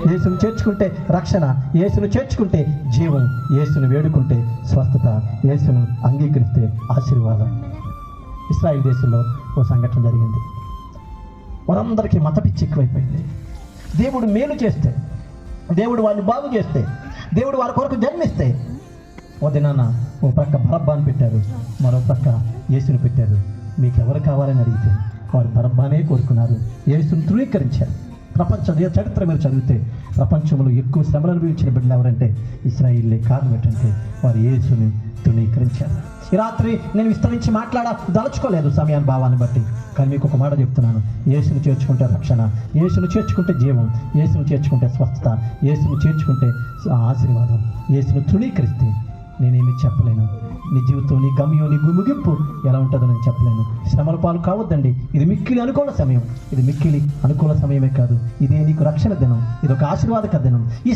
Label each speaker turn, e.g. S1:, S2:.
S1: యేసును చేర్చుకుంటే రక్షణ, యేసును చేర్చుకుంటే జీవం, యేసును వేడుకుంటే స్వస్థత, యేసును అంగీకరిస్తే ఆశీర్వాదం. ఇశ్రాయేలు దేశంలో ఓ సంఘటన జరిగింది. వారందరికీ మత పిచ్చి ఎక్కువైపోయింది. దేవుడు మేలు చేస్తే, దేవుడు వారిని బాగు చేస్తే, దేవుడు వారి కొరకు జన్మిస్తే, ఓ దినాన ఓ ప్రక్క బరబ్బాని పెట్టారు, మరో ప్రక్క యేసును పెట్టారు. మీకు ఎవరు కావాలని అడిగితే వారు బరబ్బానే కోరుకున్నారు, యేసును తృణీకరించారు. ప్రపంచ చరిత్ర మీరు చదివితే ప్రపంచంలో ఎక్కువ శ్రమలు అనుభవించిన బిడ్డలు ఎవరంటే ఇశ్రాయేలే. కారణం ఏంటంటే వారు యేసుని తృణీకరించారు. ఈ రాత్రి నేను విస్తరించి దలుచుకోలేదు సమయాన్ని భావాన్ని బట్టి, కానీ మీకు ఒక మాట చెప్తున్నాను. యేసును చేర్చుకుంటే రక్షణ, యేసును చేర్చుకుంటే జీవం, యేసును చేర్చుకుంటే స్వస్థత, యేసును చేర్చుకుంటే ఆశీర్వాదం. యేసును తృణీకరిస్తే నేనేమి చెప్పలేను. నీ జీవితం, నీ గమ్యం, నీ ముగింపు ఎలా ఉంటుందో నేను చెప్పలేను. శ్రమల పాలు కావద్దండి. ఇది మిక్కిలి అనుకూల సమయం. ఇది మిక్కిలి అనుకూల సమయమే కాదు, ఇదే నీకు రక్షణ దినం, ఇది ఒక ఆశీర్వాదక దినం. ఈ